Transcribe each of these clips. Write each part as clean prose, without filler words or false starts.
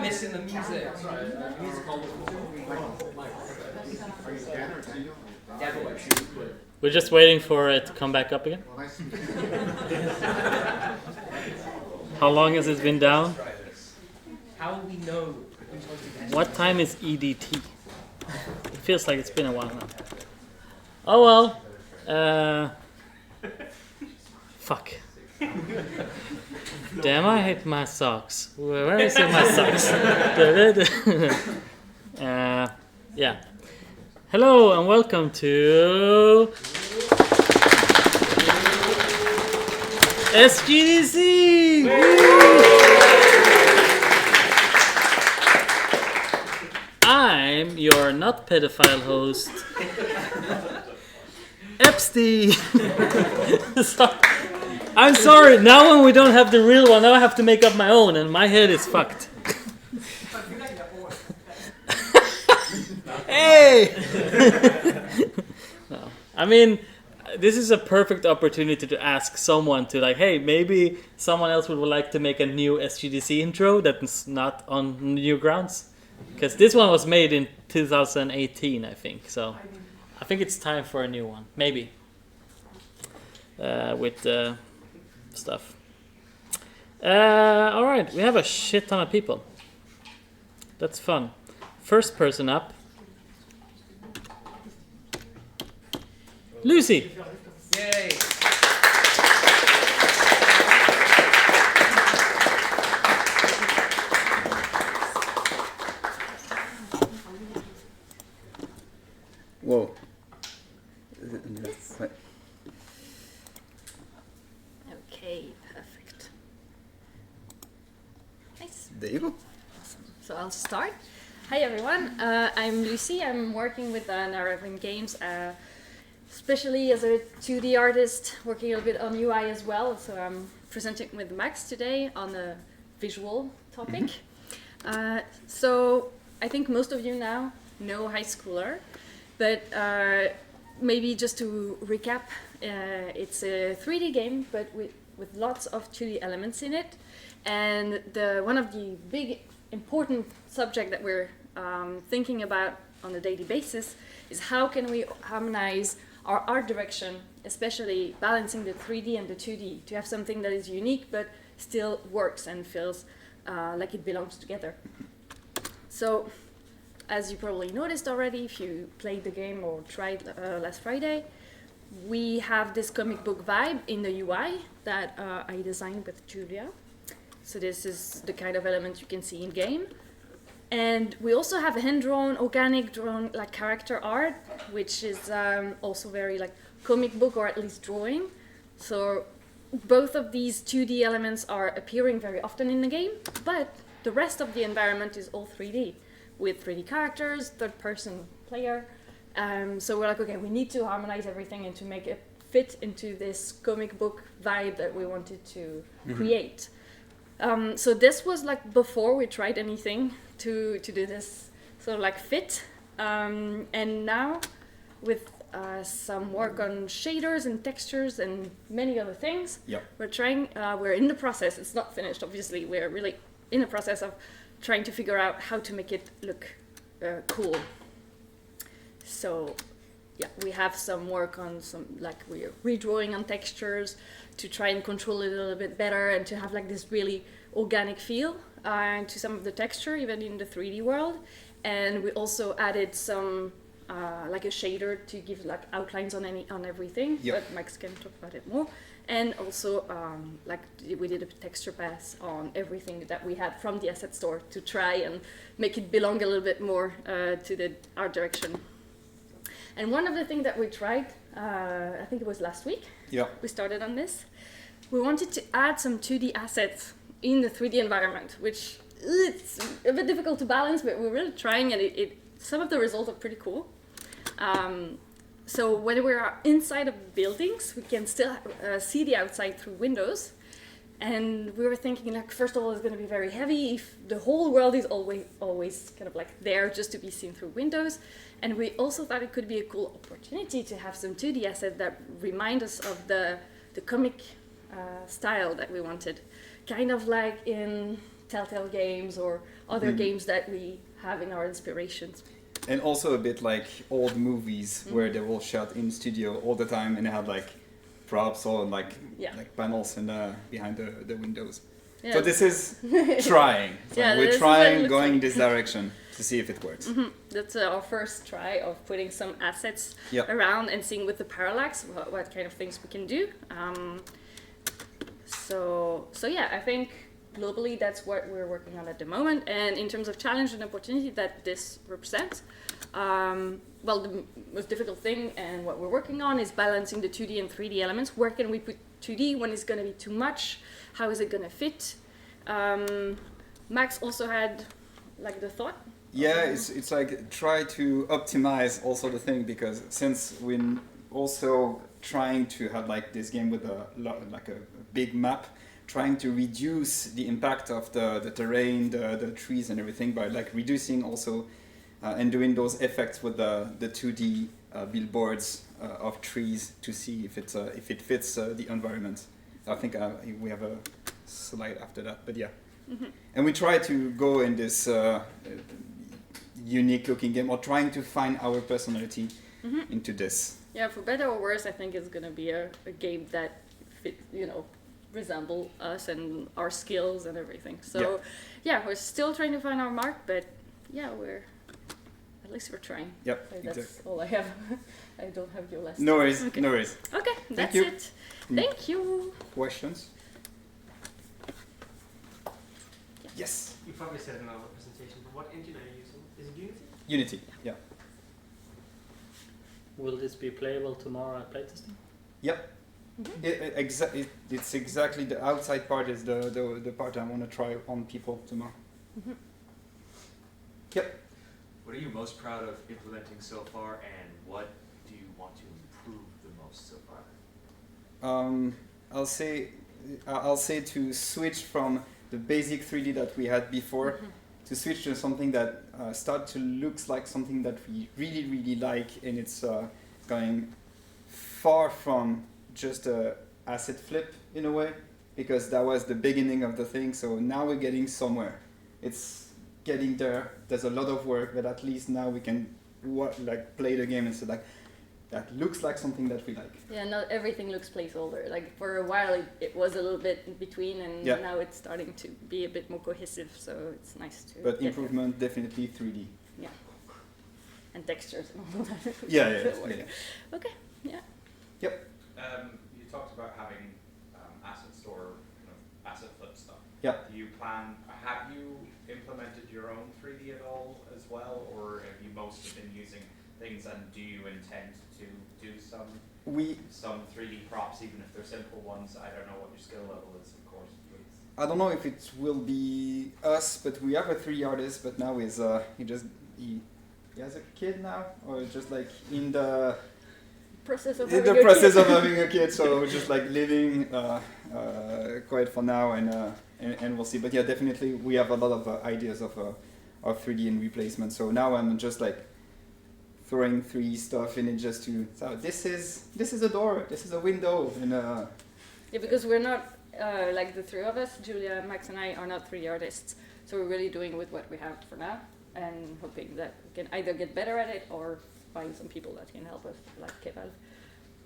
missing the music. We're just waiting for it to come back up again. How long has it been down? How will we know? What time is EDT? It feels like it's been a while now. Oh well. Fuck. Damn, I hate my socks. Where is it, my socks? Yeah. Hello and welcome to SGDC! I'm your not pedophile host, Epstein. I'm sorry, now when we don't have the real one, now I have to make up my own and my head is fucked. Hey! No. I mean, this is a perfect opportunity to ask someone to like, hey, maybe someone else would like to make a new SGDC intro that's not on new grounds. Because this one was made in 2018, I think. So I think it's time for a new one, maybe. With stuff. All right, we have a shit ton of people. That's fun. First person up. Lucy. Yay! Whoa. Okay, perfect. Nice. There you go. So I'll start. Hi everyone, I'm Lucy. I'm working with Narrative Games, especially as a 2D artist, working a little bit on UI as well. So I'm presenting with Max today on a visual topic. So I think most of you now know High Schooler, but maybe just to recap, it's a 3D game, but with lots of 2D elements in it. And one of the big important subject that we're thinking about on a daily basis is how can we harmonize our art direction, especially balancing the 3D and the 2D, to have something that is unique but still works and feels like it belongs together. So, as you probably noticed already, if you played the game or tried last Friday, we have this comic book vibe in the UI that I designed with Julia. So this is the kind of element you can see in game. And we also have hand-drawn, organic drawn like character art, which is also very like comic book or at least drawing. So both of these 2D elements are appearing very often in the game, but the rest of the environment is all 3D, with 3D characters, third-person player. So we're like, okay, we need to harmonize everything and to make it fit into this comic book vibe that we wanted to create. So this was like before we tried anything to do this sort of like fit. And now with some work on shaders and textures and many other things, we're in the process, it's not finished obviously, we're really in the process of trying to figure out how to make it look cool. So yeah, we have some work on we're redrawing on textures to try and control it a little bit better and to have like this really organic feel to some of the texture, even in the 3D world. And we also added some like a shader to give like outlines on everything, but Max can talk about it more. And also like we did a texture pass on everything that we had from the asset store to try and make it belong a little bit more to the art direction. And one of the things that we tried, I think it was last week, we started on this. We wanted to add some 2D assets in the 3D environment, which it's a bit difficult to balance, but we're really trying, and some of the results are pretty cool. So when we're inside of buildings, we can still see the outside through windows. And we were thinking, like, first of all, it's going to be very heavy if the whole world is always kind of like there just to be seen through windows. And we also thought it could be a cool opportunity to have some 2D assets that remind us of the comic style that we wanted. Kind of like in Telltale games or other games that we have in our inspirations. And also a bit like old movies where they will shot in studio all the time and they have like props or like panels and behind the windows. Yeah. So this is trying. So Yeah, we're this is trying, like- going this direction to see if it works. That's our first try of putting some assets Yep. around and seeing with the parallax what kind of things we can do. So yeah, I think globally that's what we're working on at the moment. And in terms of challenge and opportunity that this represents, well, the most difficult thing and what we're working on is balancing the 2D and 3D elements. Where can we put 2D when it's going to be too much? How is it going to fit? Max also had like the thought. Yeah, it's like try to optimize also the thing, because since we're also trying to have like this game with a big map, trying to reduce the impact of the terrain, the trees and everything by like reducing also and doing those effects with the 2D billboards of trees to see if it fits the environment. I think we have a slide after that, but yeah. And we try to go in this unique looking game, or trying to find our personality into this. Yeah, for better or worse, I think it's gonna be a game that fit, resemble us and our skills and everything. So yeah, we're still trying to find our mark, but yeah, at least we're trying. Yep, So that's exactly. all I have. I don't have your last. No worries, Okay. no worries. Okay, that's you. it. Thank you. Questions? Yes. You probably said in our presentation, but what engine are you using? Is it Unity? Unity, yeah. Will this be playable tomorrow at playtesting? Yep. It's exactly the outside part is the part I want to try on people tomorrow. Yep. What are you most proud of implementing so far, and what do you want to improve the most so far? I'll say to switch from the basic 3D that we had before to switch to something that start to looks like something that we really, really like, and it's going far from just a asset flip in a way, because that was the beginning of the thing. So now we're getting somewhere. It's getting there. There's a lot of work, but at least now we can play the game and say like, that looks like something that we like. Yeah, not everything looks placeholder. Like for a while it was a little bit in between, and now it's starting to be a bit more cohesive. So it's nice to. But get improvement definitely 3D. there. And textures and all that. Yeah. Okay. Yeah. Yep. You talked about having asset store, asset flip stuff. Yeah. Have you implemented your own 3D at all as well, or have you mostly been using things, and do you intend to do some 3D props, even if they're simple ones? I don't know what your skill level is, of course. I don't know if it will be us, but we have a 3D artist, but now he has a kid now, or just like in the Process of having a kid, so just like living quiet for now, and we'll see. But yeah, definitely we have a lot of ideas of 3D and replacement. So now I'm just like throwing 3D stuff in it just to. So this is a door, this is a window, and Yeah, because we're not like the three of us, Julia, Max, and I are not 3D artists. So we're really doing with what we have for now, and hoping that we can either get better at it or find some people that can help us, like Keval.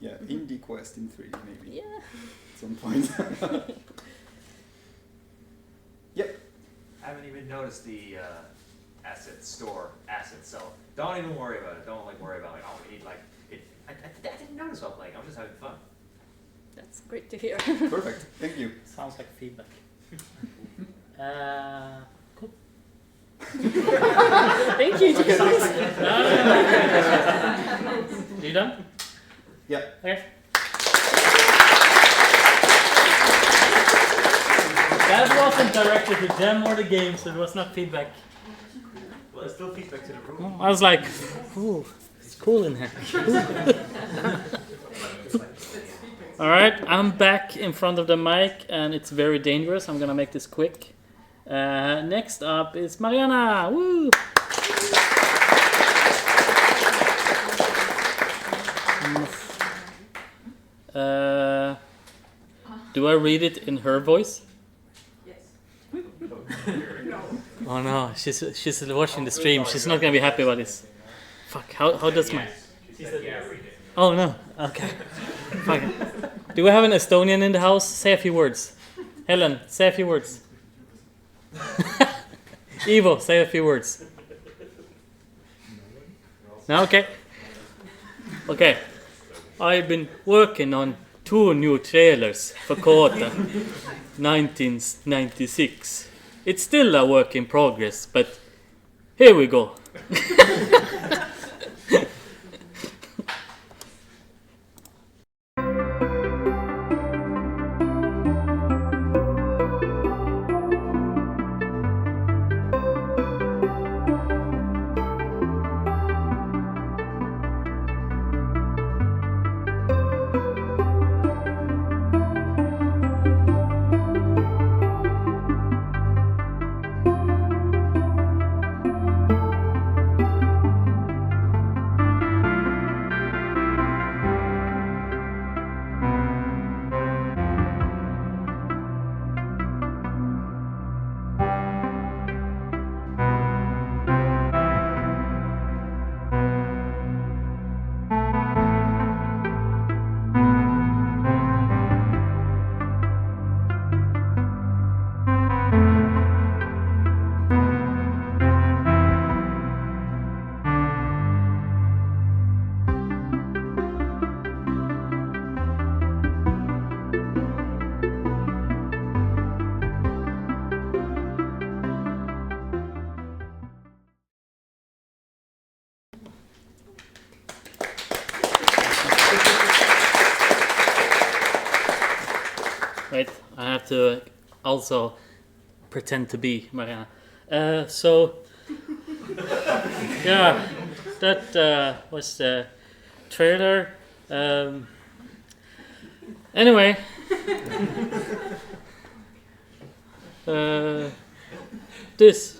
yeah, indie quest in 3D maybe Yeah. at some point. Yep. I haven't even noticed the asset store, asset sell. Don't even worry about it. Don't worry about it. I didn't notice while playing. I'm just having fun. That's great to hear. Perfect. Thank you. Sounds like feedback. Cool. Thank you. Okay, thanks. You done? Yeah. Okay. That wasn't directed to them or the game, so it was not feedback. Well, it's still feedback to the room. I was like, ooh, it's cool in here. All right, I'm back in front of the mic, and it's very dangerous. I'm gonna make this quick. Next up is Mariana. Woo! Do I read it in her voice? Yes. Oh no, she's watching the stream. She's not gonna be happy about this. Fuck. How does my? She said yes. Oh no. Okay. Fuck. Do we have an Estonian in the house? Say a few words. Helen, say a few words. Ivo, say a few words. No, okay. Okay. I've been working on 2 new trailers for Kota 1996. It's still a work in progress, but here we go. Right, I have to also pretend to be Mariana. So, yeah, that was the trailer. Anyway, this.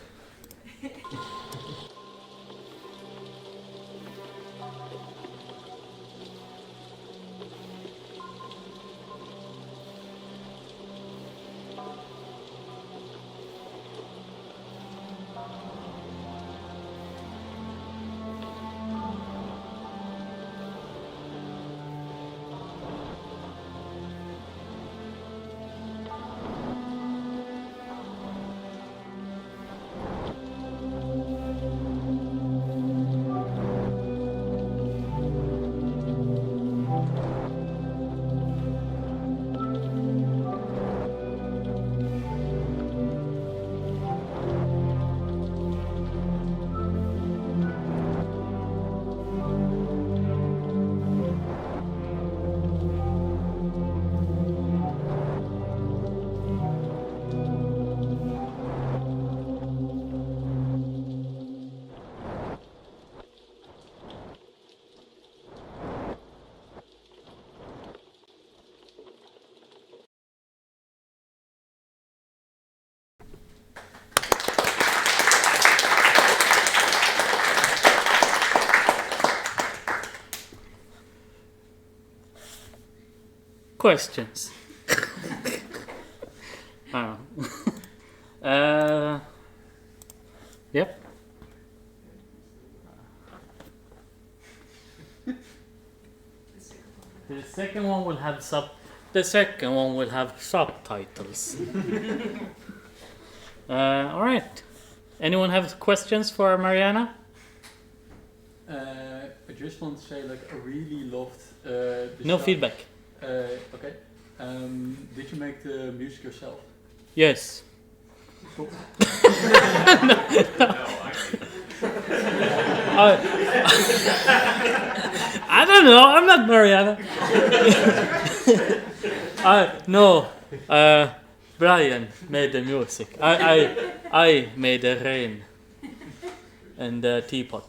Questions? I don't know. Yep. The second one will have subtitles. All right. Anyone have questions for Mariana? I just want to say, like, I really loved the No stuff. feedback. Okay. Did you make the music yourself? Yes. Cool. I don't know. I'm not Mariana. No. Brian made the music. I made the rain and the teapot.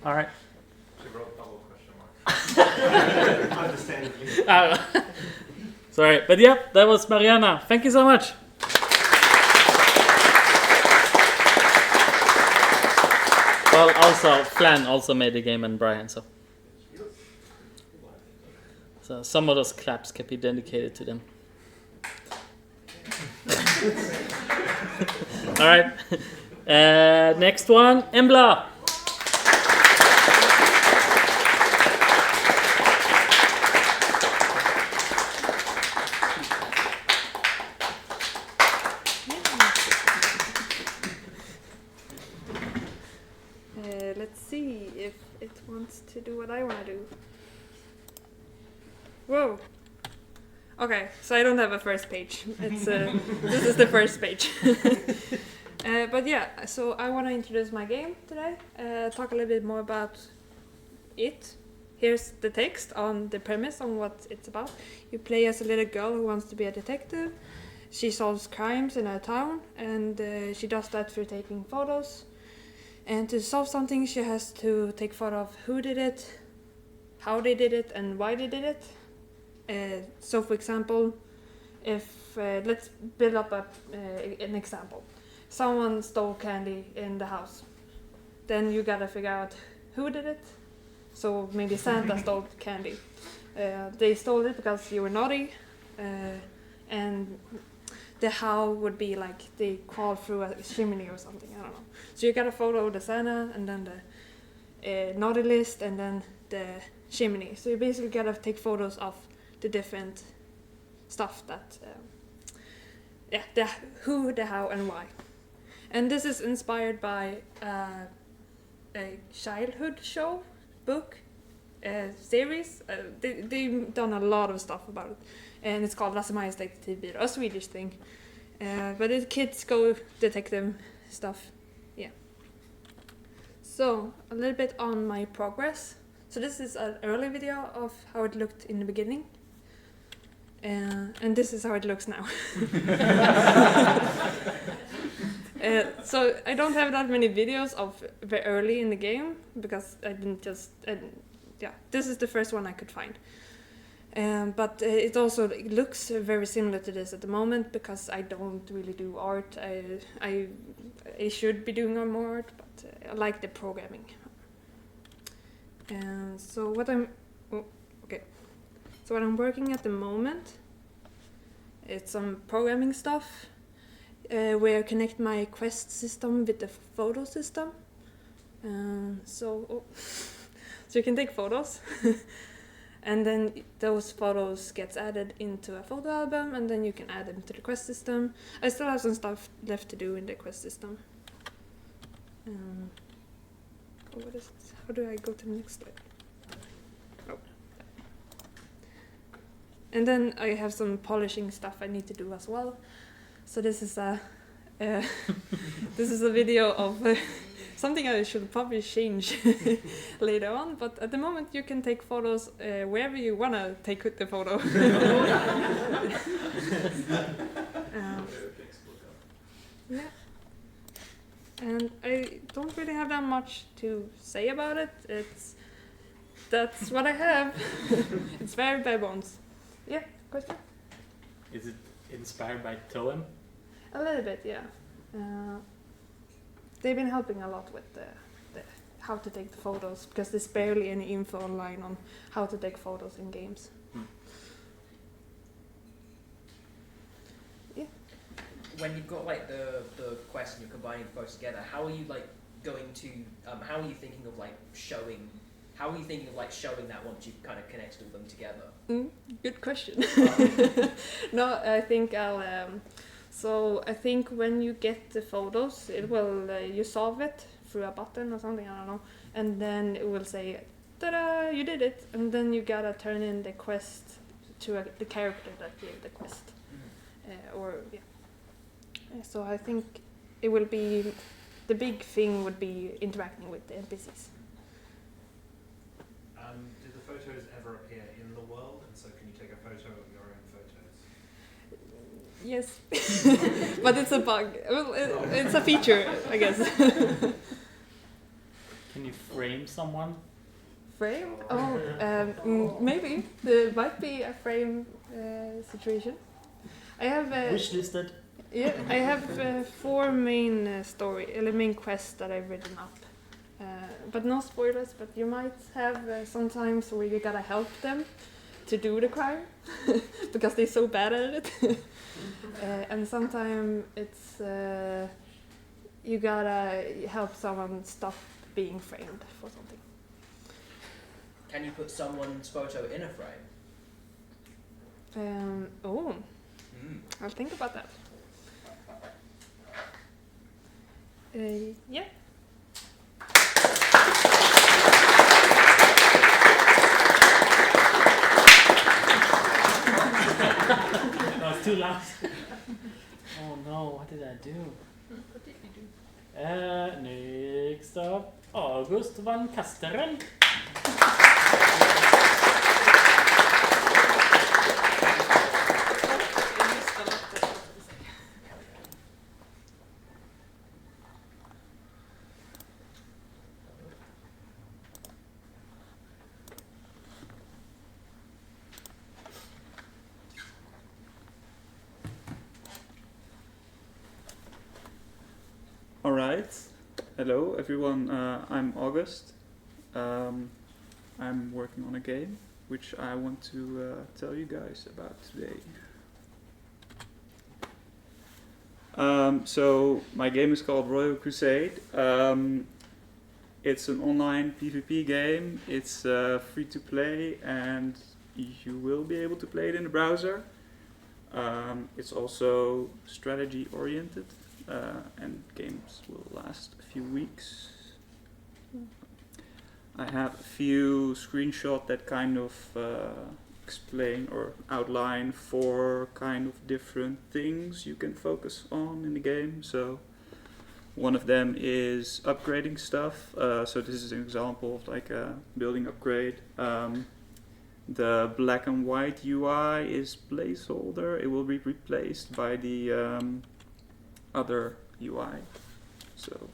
All right. She wrote double question mark. Understandably. Sorry, but yeah, that was Mariana. Thank you so much. Well, also Flan also made the game and Brian, so some of those claps can be dedicated to them. All right. Next one, Embla. Let's see if it wants to do what I want to do. Whoa. Okay, so I don't have a first page. It's this is the first page. But yeah, so I want to introduce my game today. Talk a little bit more about it. Here's the text on the premise on what it's about. You play as a little girl who wants to be a detective. She solves crimes in her town, and she does that through taking photos. And to solve something, she has to take photo of who did it, how they did it, and why they did it. So, for example, if let's build up an example. Someone stole candy in the house. Then you gotta figure out who did it. So maybe Santa stole candy. They stole it because you were naughty, and the how would be like they crawled through a chimney or something. I don't know. So you got a photo of the Santa, and then the naughty list, and then the chimney. So you basically gotta take photos of the different stuff that, the who, the how, and why. And this is inspired by a childhood show, book, series. They've done a lot of stuff about it. And it's called Lasse-Majas Detektivbyrå, a Swedish thing. But it's kids go detective stuff. Yeah. So, a little bit on my progress. So this is an early video of how it looked in the beginning. And this is how it looks now. So I don't have that many videos of very early in the game because I didn't just... this is the first one I could find. But it also looks very similar to this at the moment because I don't really do art. I should be doing more art, but I like the programming. So what I'm working at the moment, it's some programming stuff where I connect my quest system with the photo system. So you can take photos. And then those photos gets added into a photo album, and then you can add them to the quest system. I still have some stuff left to do in the quest system. What is it? How do I go to the next slide? Oh. And then I have some polishing stuff I need to do as well. So this is a this is a video of something I should probably change later on, but at the moment you can take photos wherever you want to take the photo. Yeah. And I don't really have that much to say about it. That's what I have. It's very bare bones. Yeah, question? Is it inspired by Toem? A little bit, yeah. They've been helping a lot with the how to take the photos because there's barely any info online on how to take photos in games. Yeah. When you've got like the quest and you're combining the photos together, how are you like going to? How are you thinking of like showing? How are you thinking of like showing that once you've kind of connected all them together? Good question. No, I think I'll. So I think when you get the photos, it will you solve it through a button or something, I don't know, and then it will say, "Ta-da! You did it!" And then you gotta turn in the quest to the character that gave the quest, So I think it will be the big thing would be interacting with the NPCs. Do the photos ever appear in the world, and so can you take a photo of your own photos? Yes, but it's a bug. Well, it's a feature, I guess. Can you frame someone? Frame? Oh, maybe. There might be a frame situation. I have... Wishlisted? Yeah, I have 4 main main quests that I've written up. But no spoilers, but you might have sometimes where you gotta help them to do the crime because they're so bad at it. And sometimes it's you gotta help someone stop being framed for something. Can you put someone's photo in a frame? I'll think about that. Yeah. No, it's too loud. Oh no, what did I do? What did you do? Next up, August van Kasteren. All right. Hello, everyone. I'm August. I'm working on a game which I want to tell you guys about today. So my game is called Royal Crusade. It's an online PvP game. It's free to play, and you will be able to play it in the browser. It's also strategy oriented. And games will last a few weeks. I have a few screenshots that kind of explain or outline 4 kind of different things you can focus on in the game. So one of them is upgrading stuff. So this is an example of like a building upgrade. The black and white UI is placeholder. It will be replaced by the other UI. So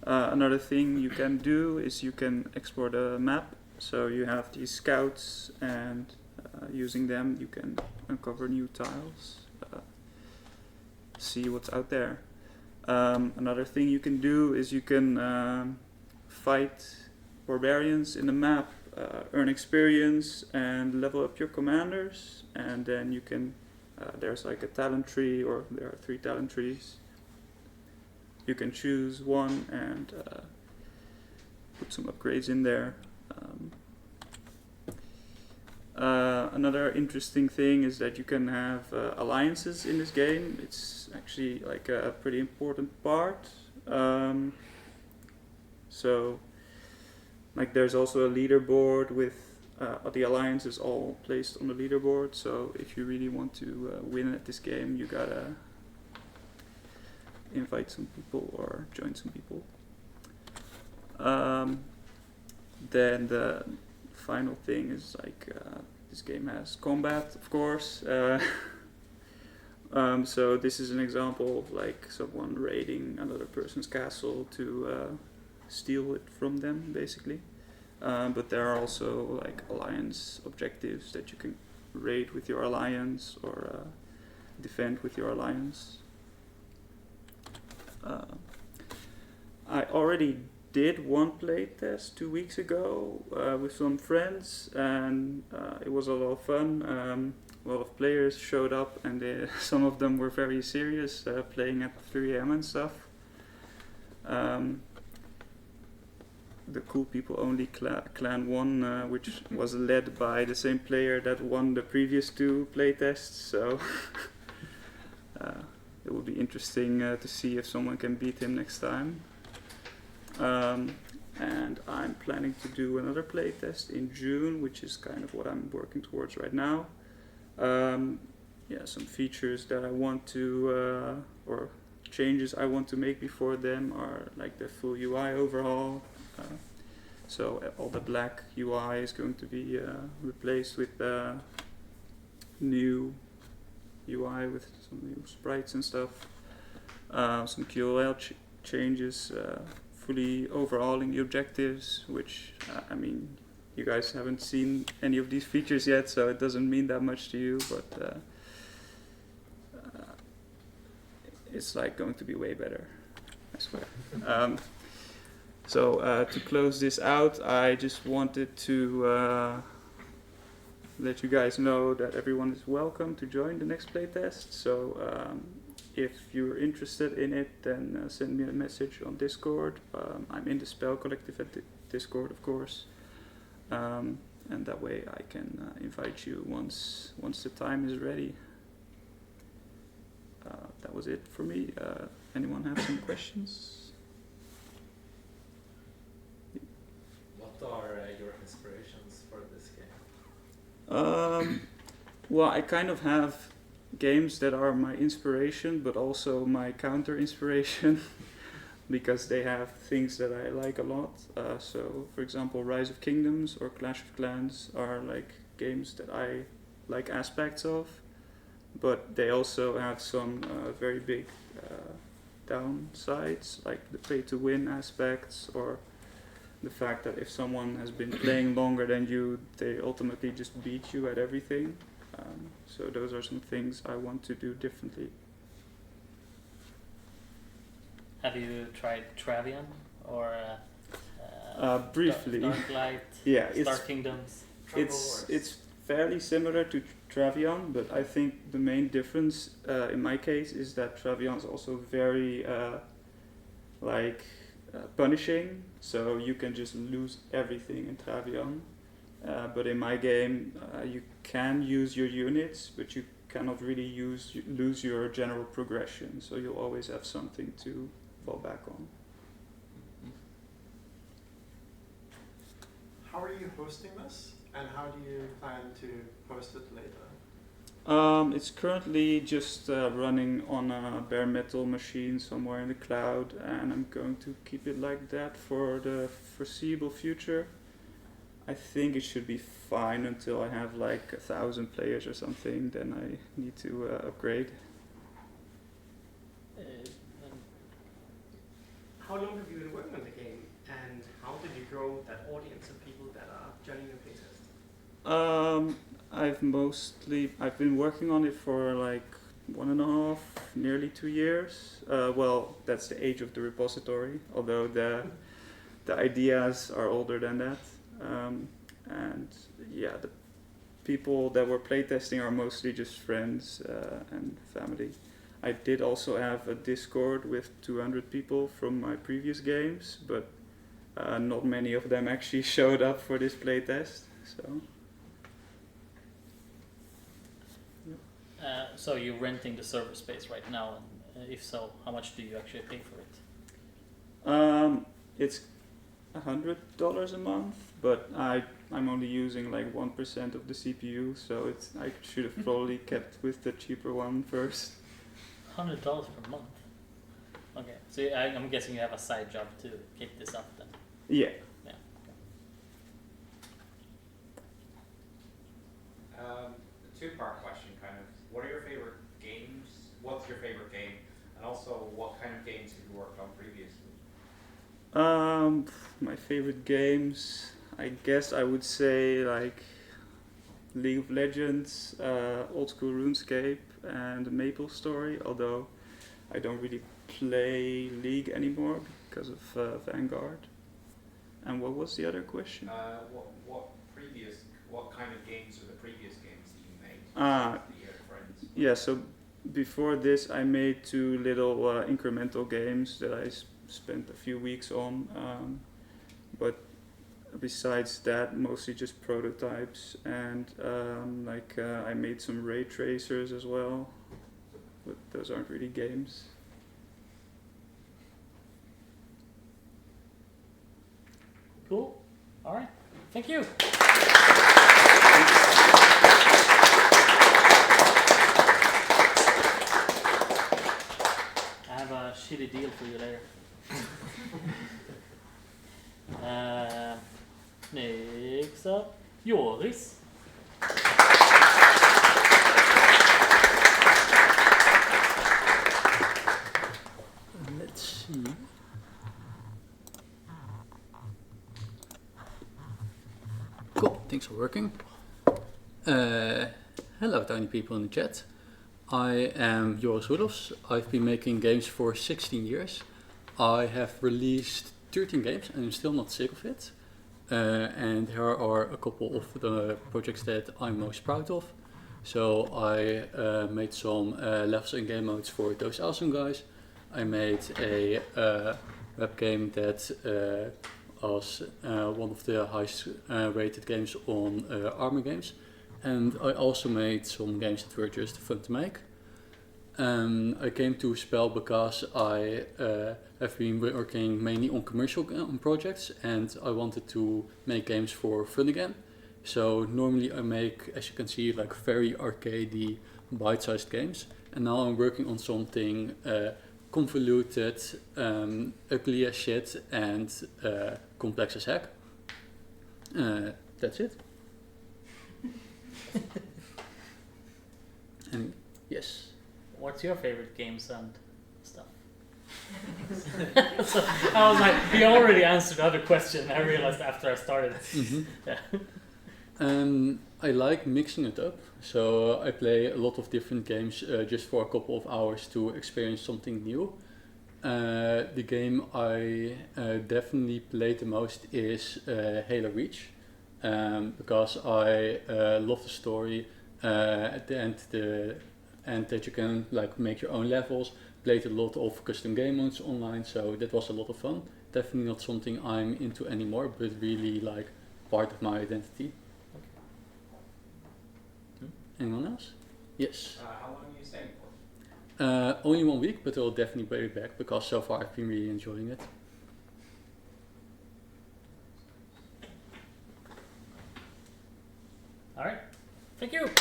another thing you can do is you can export a map. So you have these scouts, and using them you can uncover new tiles, see what's out there. Another thing you can do is you can fight barbarians in the map, earn experience and level up your commanders, and then you can there's like a talent tree, or there are 3 talent trees. You can choose one and put some upgrades in there. Another interesting thing is that you can have alliances in this game. It's actually like a pretty important part. So like there's also a leaderboard with the alliance is all placed on the leaderboard, so if you really want to win at this game, you gotta invite some people or join some people. Then the final thing is like this game has combat, of course. So this is an example of like someone raiding another person's castle to steal it from them, basically. But there are also like alliance objectives that you can raid with your alliance or defend with your alliance. I already did one playtest 2 weeks ago with some friends, and it was a lot of fun. A lot of players showed up, and some of them were very serious, playing at 3 AM and stuff. The cool people only clan won, which was led by the same player that won the previous 2 playtests, so it will be interesting to see if someone can beat him next time. And I'm planning to do another playtest in June, which is kind of what I'm working towards right now. Some features that I want to, or changes I want to make before them are like the full UI overhaul. So all the black UI is going to be replaced with new UI with some new sprites and stuff. Some QOL changes, fully overhauling the objectives, which I mean, you guys haven't seen any of these features yet, so it doesn't mean that much to you, but it's like going to be way better, I swear. So to close this out, I just wanted to let you guys know that everyone is welcome to join the next playtest. So if you're interested in it, then send me a message on Discord. I'm in the Spelkollektivet at Discord, of course, and that way I can invite you once the time is ready. That was it for me. Anyone have some questions? What are your inspirations for this game? Well, I kind of have games that are my inspiration, but also my counter inspiration, because they have things that I like a lot. So, for example, Rise of Kingdoms or Clash of Clans are like games that I like aspects of, but they also have some very big downsides, like the pay-to-win aspects, or the fact that if someone has been playing longer than you, they ultimately just beat you at everything. So those are some things I want to do differently. Have you tried Travian or briefly? Darklight, Yeah, Star Kingdoms? It's fairly similar to Travian, but I think the main difference in my case is that Travian is also very punishing. So you can just lose everything in Travian. But in my game, you can use your units, but you cannot really lose your general progression. So you'll always have something to fall back on. How are you hosting this, and how do you plan to post it later? It's currently just running on a bare metal machine somewhere in the cloud, and I'm going to keep it like that for the foreseeable future. I think it should be fine until I have like 1,000 players or something, then I need to upgrade. How long have you been working on the game, and how did you grow that audience of people that are joining your playtest? I've been working on it for like 1.5, nearly 2 years. Well, that's the age of the repository, although the ideas are older than that. And yeah, the people that were playtesting are mostly just friends and family. I did also have a Discord with 200 people from my previous games, but not many of them actually showed up for this playtest. So you're renting the server space right now, and if so, how much do you actually pay for it? It's $100 a month, but I'm only using like 1% of the CPU, so I should have probably kept with the cheaper one first. $100 per month. Okay, so I'm guessing you have a side job to keep this up then. Yeah. Yeah. A two-part question, kind of. What are your favorite games? What's your favorite game? And also, what kind of games have you worked on previously? My favorite games, I guess I would say like League of Legends, Old School RuneScape, and Maple Story, although I don't really play League anymore because of Vanguard. And what was the other question? What kind of games are the previous games that you made? Friends? Yeah, so before this I made 2 little incremental games that I spent a few weeks on, but besides that, mostly just prototypes, and I made some ray tracers as well, but those aren't really games. Cool. All right. Thank you. I have a shitty deal for you later. Next up, Joris. Let's see. Cool, things are working. Hello tiny people in the chat. I am Joris Rudolfs. I've been making games for 16 years. I have released 13 games and I'm still not sick of it. And here are a couple of the projects that I'm most proud of. So I made some levels and game modes for those awesome guys. I made a web game that was one of the highest rated games on Armor Games. And I also made some games that were just fun to make. I came to Spel because I have been working mainly on commercial projects, and I wanted to make games for fun again. So normally I make, as you can see, like very arcadey, bite-sized games. And now I'm working on something convoluted, ugly as shit, and complex as heck. That's it. And yes. What's your favorite games and stuff? So I was like, he already answered the other question. I realized after I started. Mm-hmm. Yeah. I like mixing it up. So I play a lot of different games just for a couple of hours to experience something new. The game I definitely played the most is Halo Reach, because I love the story. At the end, and that you can like make your own levels. Played a lot of custom game modes online, so that was a lot of fun. Definitely not something I'm into anymore, but really like part of my identity. Okay. Anyone else? Yes. How long are you staying for? Only 1 week, but I'll definitely be back because so far I've been really enjoying it. All right. Thank you.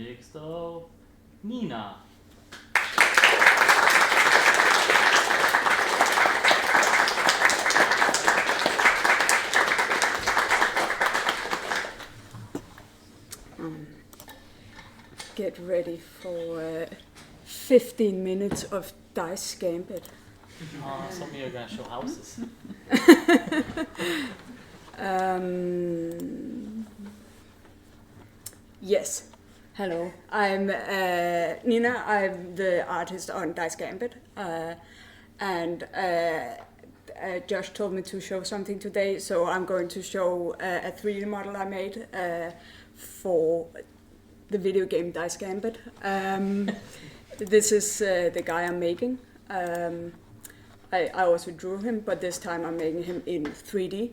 Next up, Nina. Get ready for 15 minutes of Dice Gambit. Some of you are going to show houses. Yes. Hello. I'm Nina. I'm the artist on Dice Gambit. And Josh told me to show something today, so I'm going to show a 3D model I made for the video game Dice Gambit. This is the guy I'm making. I also drew him, but this time I'm making him in 3D.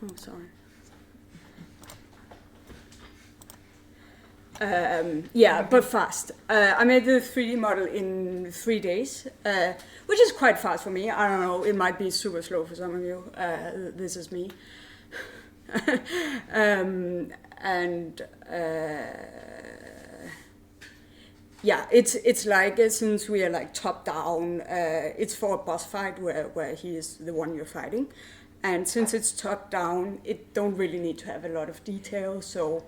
Oh, sorry. Yeah, but fast. I made the 3D model in 3 days, which is quite fast for me. I don't know, it might be super slow for some of you. This is me. Yeah, it's like, since we are like top down, it's for a boss fight where he is the one you're fighting. And since it's top down, it don't really need to have a lot of detail, so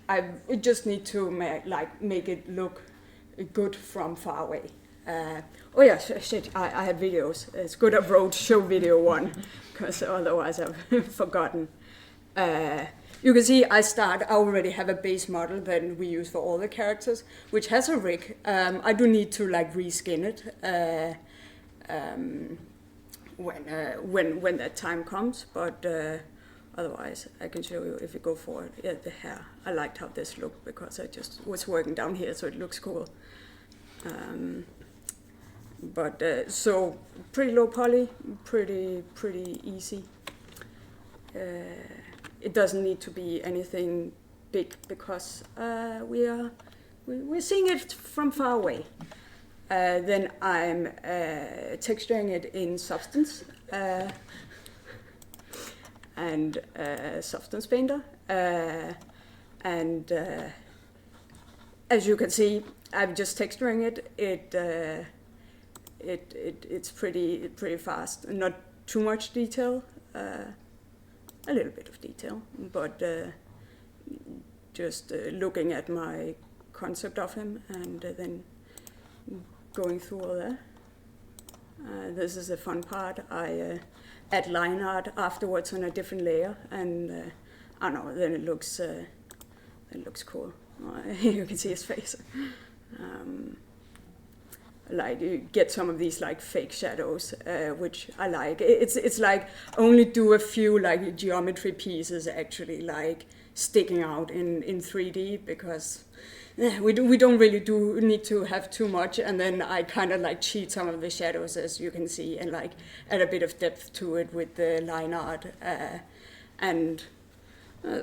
I just need to make it look good from far away. Oh yeah, shit, I had videos. It's good I wrote show video 1, because otherwise I've forgotten. You can see I already have a base model that we use for all the characters, which has a rig. I do need to like reskin it when that time comes, but otherwise I can show you if you go for it. Yeah, the hair. I liked how this looked because I just was working down here, so it looks cool. So pretty low poly, pretty easy. It doesn't need to be anything big because we're seeing it from far away. Then I'm texturing it in Substance and Substance Painter, and as you can see, I'm just texturing it. It's pretty fast. Not too much detail. A little bit of detail, but just looking at my concept of him and then going through all that. This is the fun part. I add line art afterwards on a different layer, and I don't know, then it looks cool. You can see his face. like you get some of these like fake shadows, which I like. It's like only do a few like geometry pieces actually like sticking out in 3D, because we don't really need to have too much, and then I kind of like cheat some of the shadows, as you can see, and like add a bit of depth to it with the line art, and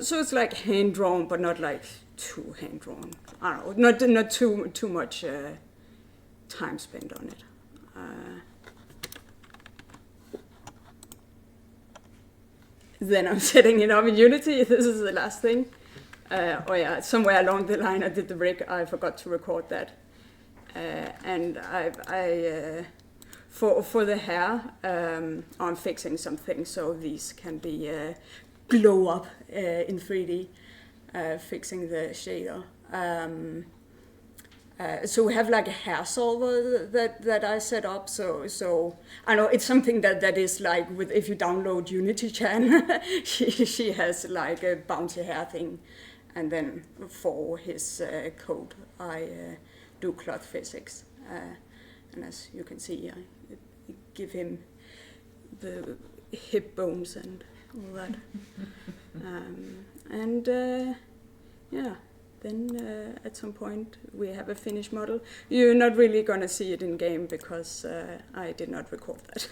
so it's like hand drawn, but not like too hand drawn. I don't know, not too much time spent on it. Then I'm setting it up in Unity. This is the last thing. Oh yeah, somewhere along the line I did the rig. I forgot to record that. And for the hair, I'm fixing some things so these can be glow up in 3D. Fixing the shader. So we have like a hair solver that I set up. So I know it's something that is like with, if you download Unity Chan, she has like a bouncy hair thing, and then for his code I do cloth physics, and as you can see, I give him the hip bones and all that, yeah. Then at some point we have a finished model. You're not really gonna see it in game because I did not record that.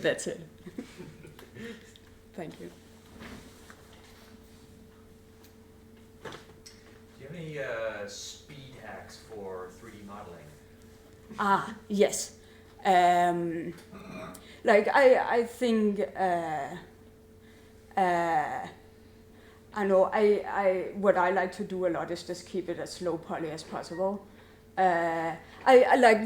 That's it. Thank you. Any speed hacks for 3D modeling? Yes. Like I think I know I what I like to do a lot is just keep it as low poly as possible. I like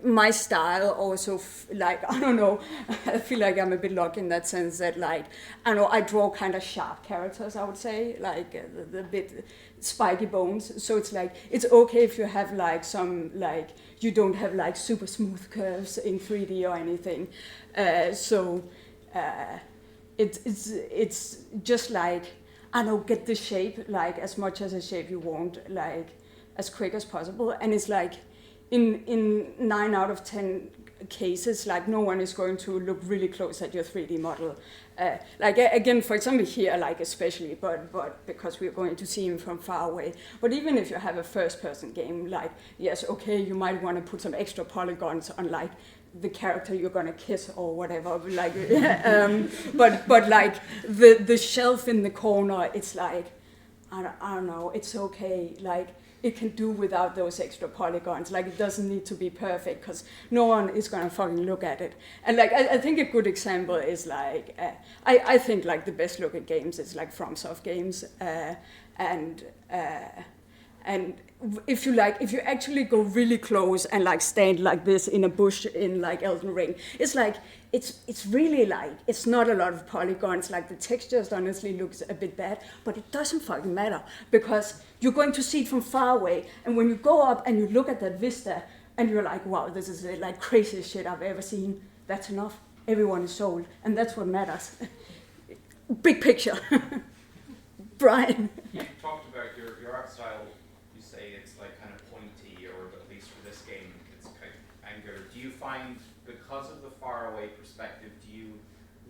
my style also, like, I don't know, I feel like I'm a bit lucky in that sense that, like, I know I draw kind of sharp characters, I would say, like the bit spiky bones. So it's like, it's okay if you have like some, like, you don't have like super smooth curves in 3D or anything. It's just like, I don't know, get the shape, like as much as a shape you want, like as quick as possible. And it's like, in 9 out of 10 cases, like no one is going to look really close at your 3D model. Like again, for example here, like especially, but because we're going to see him from far away. But even if you have a first-person game, like yes, okay, you might want to put some extra polygons on like the character you're gonna kiss or whatever. Like, but like the shelf in the corner, it's like I don't know, it's okay. Like, it can do without those extra polygons. Like, it doesn't need to be perfect because no one is gonna fucking look at it. And like, I think a good example is like, I think like the best looking games is like FromSoft games, and if you actually go really close and like stand like this in a bush in like Elden Ring, it's like, it's really like, it's not a lot of polygons, like the textures honestly looks a bit bad, but it doesn't fucking matter because you're going to see it from far away, and when you go up and you look at that vista and you're like, wow, this is the like craziest shit I've ever seen, that's enough. Everyone is sold, and that's what matters. Big picture. Brian. You talked about your art style. You say it's like kind of pointy, or at least for this game, it's kind of angular. Do you find, because of the faraway perspective, do you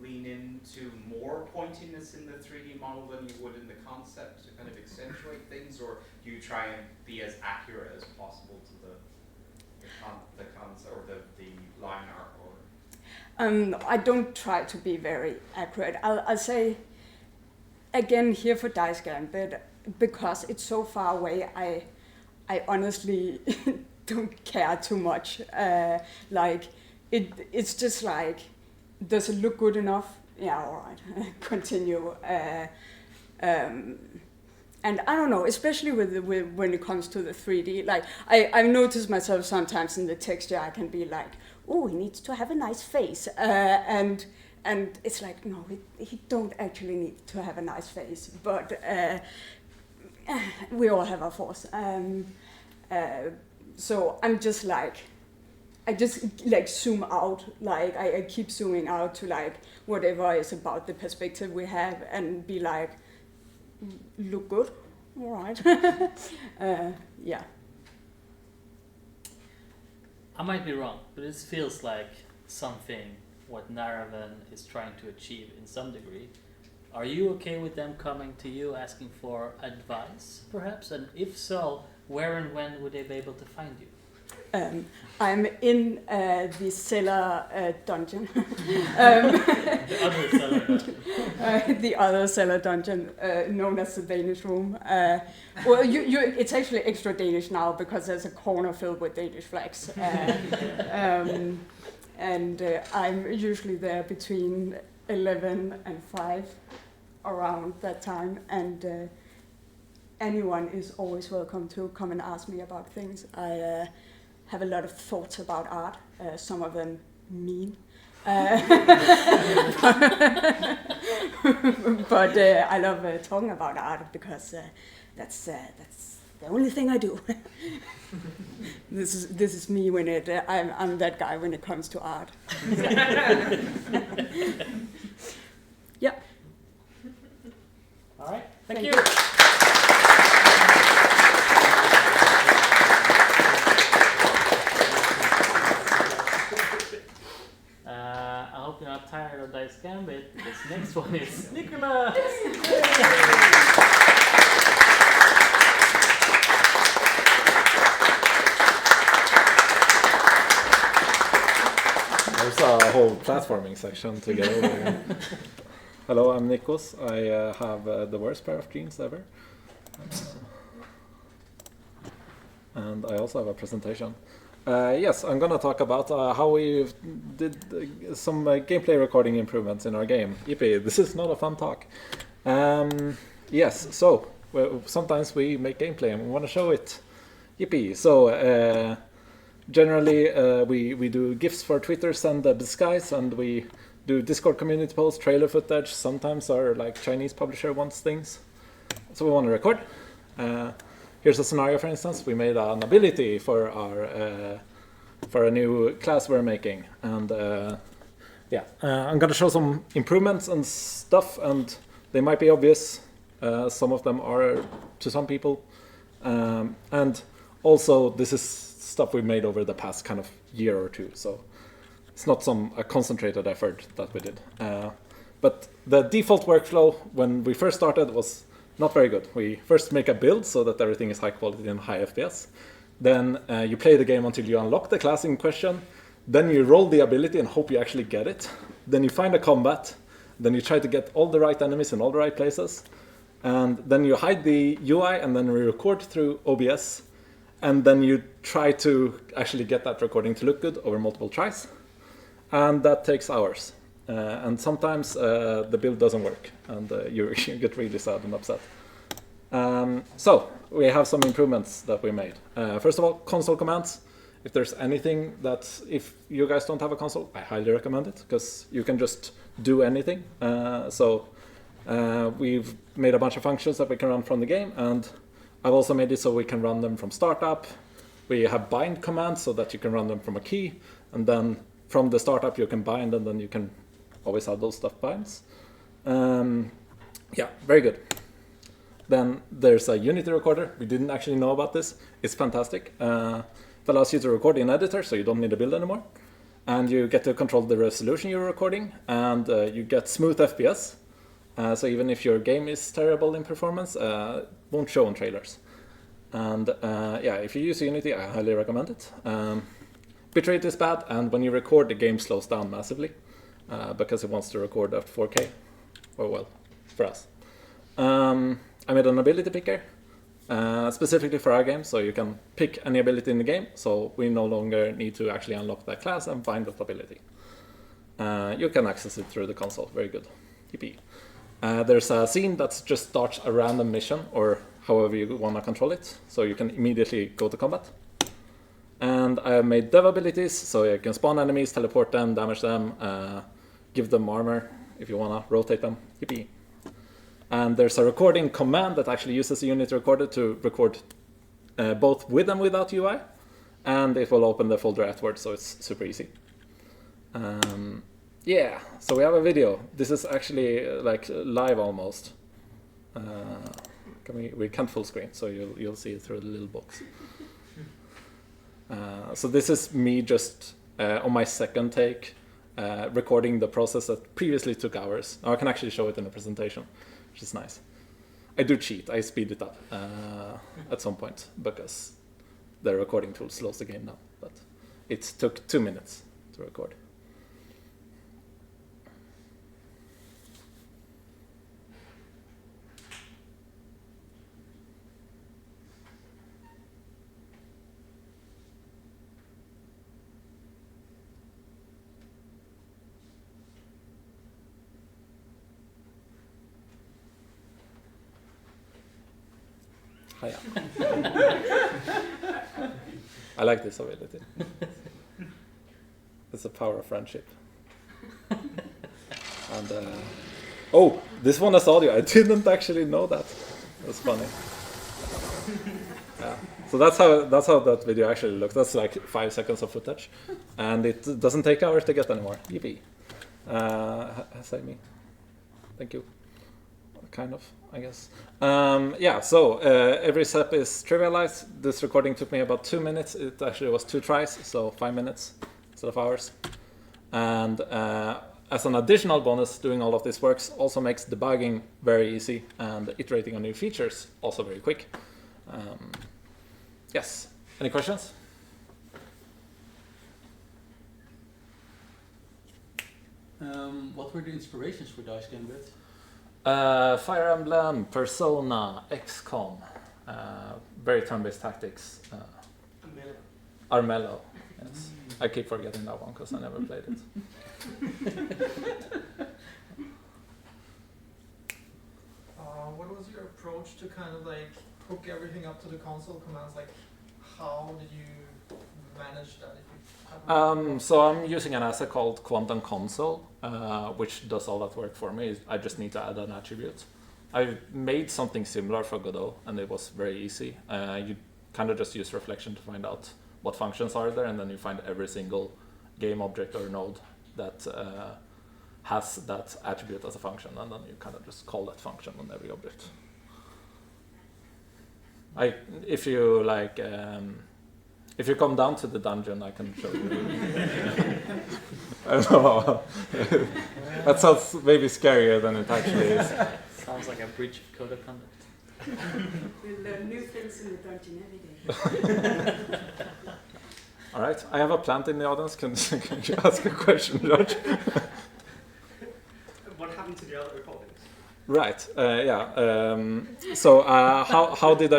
lean into more pointiness in the 3D model than you would in the concept to kind of accentuate things, or do you try and be as accurate as possible to the concept or the line art? Or I don't try to be very accurate. I'll say again here for Dice Gambit, because it's so far away, I honestly don't care too much. Like, it's just like, does it look good enough? Yeah, all right, continue. And I don't know, especially with when it comes to the 3D, like I've noticed myself sometimes in the texture, I can be like, oh, he needs to have a nice face, and it's like, no, he don't actually need to have a nice face, but we all have our faults. so I'm just like, I just like zoom out, like I keep zooming out to like whatever is about the perspective we have and be like, look good, all right. Yeah. I might be wrong, but this feels like something what Naravan is trying to achieve in some degree. Are you okay with them coming to you asking for advice, perhaps? And if so, where and when would they be able to find you? I'm in the cellar dungeon. The other cellar dungeon. The other cellar dungeon, known as the Danish room. Well, it's actually extra Danish now because there's a corner filled with Danish flags. And I'm usually there between 11 and 5 around that time. And anyone is always welcome to come and ask me about things. I have a lot of thoughts about art, some of them mean. But I love talking about art because that's the only thing I do. This is me when I'm that guy when it comes to art. Yeah. All right. Thank you. I hope you're not tired of Dice Gambit. This next one is Nicholas. There's a whole platforming section to get over. Hello, I'm Nikos. I have the worst pair of jeans ever. And I also have a presentation. Yes, I'm going to talk about how we did some gameplay recording improvements in our game. Yippee, this is not a fun talk. Yes, so sometimes we make gameplay and we want to show it. Yippee. So generally we do GIFs for Twitter, send the skies, and we do Discord community posts, trailer footage. Sometimes our like Chinese publisher wants things. So we want to record. Here's a scenario, for instance. We made an ability for our for a new class we're making, and yeah, I'm gonna show some improvements and stuff, and they might be obvious. Some of them are to some people, and also this is stuff we made over the past kind of year or two. So it's not a concentrated effort that we did. But the default workflow when we first started was not very good. We first make a build so that everything is high quality and high FPS. Then you play the game until you unlock the class in question. Then you roll the ability and hope you actually get it. Then you find a combat. Then you try to get all the right enemies in all the right places. And then you hide the UI and then we record through OBS. And then you try to actually get that recording to look good over multiple tries. And that takes hours. And sometimes the build doesn't work, and you get really sad and upset. So we have some improvements that we made. First of all, console commands. If there's anything if you guys don't have a console, I highly recommend it, because you can just do anything. So we've made a bunch of functions that we can run from the game, and I've also made it so we can run them from startup. We have bind commands so that you can run them from a key, and then from the startup you can bind, and then you can always have those stuff binds. Yeah, very good. Then there's a Unity recorder. We didn't actually know about this. It's fantastic. It allows you to record in editor, so you don't need a build anymore. And you get to control the resolution you're recording, and you get smooth FPS. So even if your game is terrible in performance, it won't show on trailers. And yeah, if you use Unity, I highly recommend it. Bitrate is bad, and when you record, the game slows down massively. Because it wants to record at 4K, or well, for us. I made an ability picker, specifically for our game, so you can pick any ability in the game, so we no longer need to actually unlock that class and find that ability. You can access it through the console, very good. Yippee. There's a scene that just starts a random mission, or however you want to control it, so you can immediately go to combat. And I have made dev abilities, so you can spawn enemies, teleport them, damage them, give them armor if you want to rotate them. Yippee. And there's a recording command that actually uses a Unity recorder to record both with and without UI. and it will open the folder afterwards, so it's super easy. Yeah, so we have a video. This is actually like live almost. We can't full screen, so you'll see it through the little box. So this is me just on my second take, recording the process that previously took hours. Now I can actually show it in a presentation, which is nice. I do cheat. I speed it up at some point because the recording tool slows the game down. But it took 2 minutes to record. Hiya. I like this ability. It's the power of friendship. And oh, this one has audio. I didn't actually know that. That's funny. Yeah. So that's how that video actually looks. That's like 5 seconds of footage, and it doesn't take hours to get anymore. Yippee! Say me. Thank you. Kind of, I guess. Yeah, so every step is trivialized. This recording took me about 2 minutes. It actually was 2 tries, so 5 minutes instead of hours. And as an additional bonus, doing all of this works also makes debugging very easy and iterating on new features also very quick. Yes, any questions? What were the inspirations for Dice Gambit? Fire Emblem, Persona, XCOM, very turn-based tactics. Armello, yes. I keep forgetting that one because I never played it. What was your approach to kind of like hook everything up to the console commands? Like, how did you manage that? So I'm using an asset called Quantum Console, which does all that work for me. I just need to add an attribute. I made something similar for Godot, and it was very easy. You kind of just use reflection to find out what functions are there, and then you find every single game object or node that has that attribute as a function, and then you kind of just call that function on every object. If you like. If you come down to the dungeon, I can show you. I don't know. That sounds maybe scarier than it actually is. Sounds like a breach of code of conduct. We learn new things in the dungeon every day. All right, I have a plant in the audience. Can you ask a question, George? What happened to the other recordings? Right. Yeah. So how did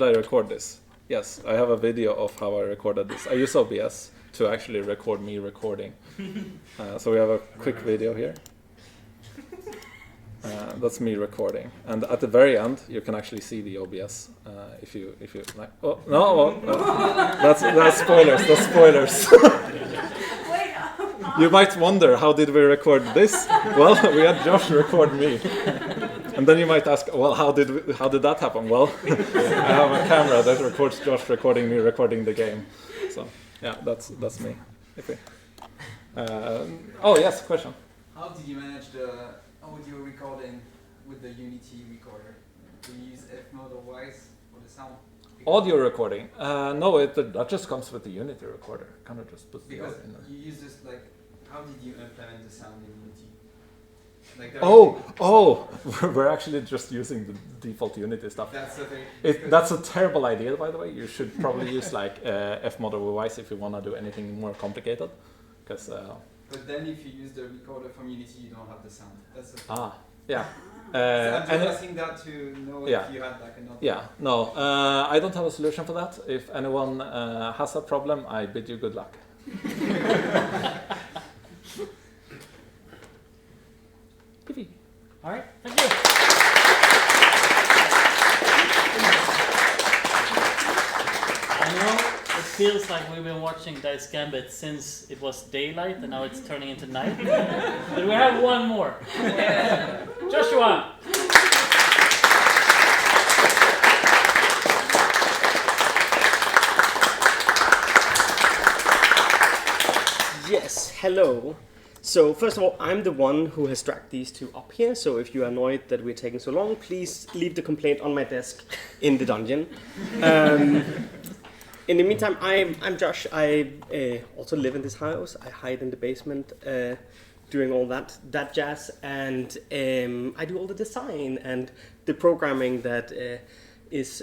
I record this? Yes, I have a video of how I recorded this. I use OBS to actually record me recording. So we have a quick video here. That's me recording, and at the very end, you can actually see the OBS if you like. Oh no, that's spoilers. That's spoilers. You might wonder, how did we record this? Well, we had Josh record me. And then you might ask, well, how did that happen? Well, I have a camera that records Josh recording me recording the game. So yeah, that's me. Okay. Oh yes, question. How did you manage the audio recording with the Unity recorder? Do you use F-Mode or Wise for the sound? Audio recording? No, that just comes with the Unity recorder. Kind of just puts the audio in there. You use this like, how did you implement the sound in Unity? Like We're actually just using the default Unity stuff. That's the thing. That's a terrible idea, by the way. You should probably use like F-Mode or Wise if you want to do anything more complicated. But then if you use the recorder from Unity, you don't have the sound. That's the thing. Yeah. I'm just asking that to know if you had like another. Yeah, no, I don't have a solution for that. If anyone has a problem, I bid you good luck. All right, thank you. I know it feels like we've been watching Dice Gambit since it was daylight and now it's turning into night. But we have one more. Joshua! hello. So first of all, I'm the one who has dragged these two up here, so if you are annoyed that we're taking so long, please leave the complaint on my desk in the dungeon. In the meantime, I'm Josh. I also live in this house. I hide in the basement doing all that jazz, and I do all the design and the programming that is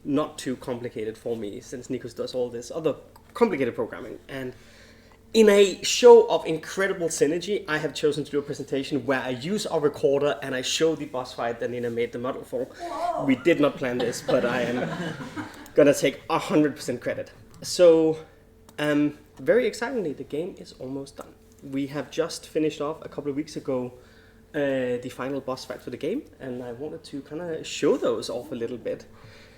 not too complicated for me, since Nikos does all this other complicated programming. And in a show of incredible synergy, I have chosen to do a presentation where I use our recorder and I show the boss fight that Nina made the model for. Whoa. We did not plan this, but I am gonna take 100% credit. So, very excitingly, the game is almost done. We have just finished off a couple of weeks ago the final boss fight for the game, and I wanted to kind of show those off a little bit.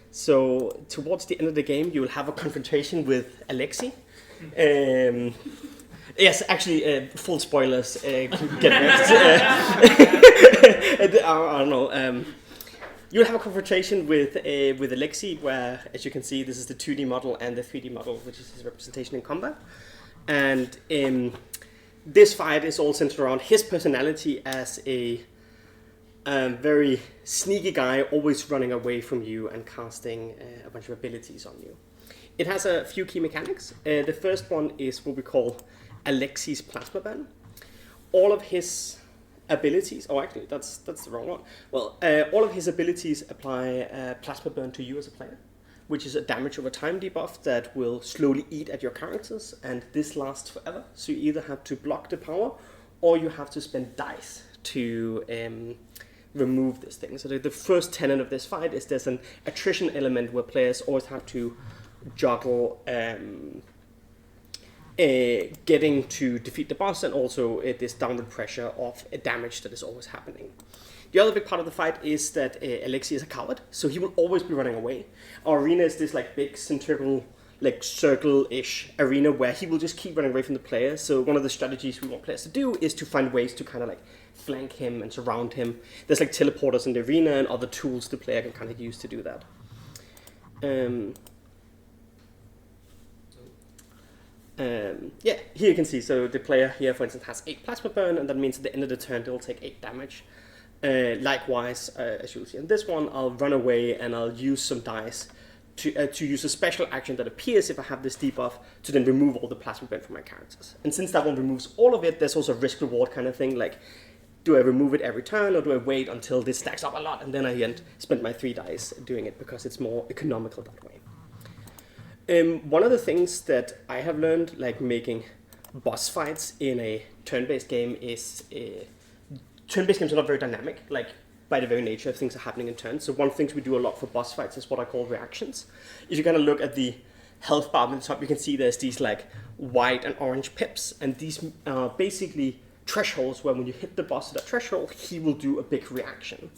So, towards the end of the game, you will have a confrontation with Alexei. Yes, actually, full spoilers. Get next. I don't know. You'll have a confrontation with Alexei, where, as you can see, this is the 2D model and the 3D model, which is his representation in combat. And this fight is all centered around his personality as a very sneaky guy, always running away from you and casting a bunch of abilities on you. It has a few key mechanics. The first one is what we call Alexei's Plasma Burn. All of his abilities, oh actually that's the wrong one. Well, all of his abilities apply Plasma Burn to you as a player, which is a damage over time debuff that will slowly eat at your characters, and this lasts forever. So you either have to block the power, or you have to spend dice to remove this thing. So the first tenet of this fight is there's an attrition element where players always have to juggle getting to defeat the boss, and also this downward pressure of damage that is always happening. The other big part of the fight is that Alexei is a coward, so he will always be running away. Our arena is this like big central, like circle-ish arena where he will just keep running away from the player. So one of the strategies we want players to do is to find ways to kind of like flank him and surround him. There's like teleporters in the arena and other tools the player can kind of use to do that. Yeah, here you can see, so the player here, for instance, has 8 plasma burn, and that means at the end of the turn they'll take 8 damage. Likewise, as you'll see in this one, I'll run away and I'll use some dice to use a special action that appears if I have this debuff to then remove all the plasma burn from my characters. And since that one removes all of it, there's also a risk-reward kind of thing, like, do I remove it every turn, or do I wait until this stacks up a lot, and then I spend my 3 dice doing it, because it's more economical that way. One of the things that I have learned, like making boss fights in a turn-based game, is turn-based games are not very dynamic, like by the very nature of things are happening in turns. So one of the things we do a lot for boss fights is what I call reactions. If you kind of look at the health bar on the top, you can see there's these like white and orange pips, and these are basically thresholds where when you hit the boss at that threshold, he will do a big reaction.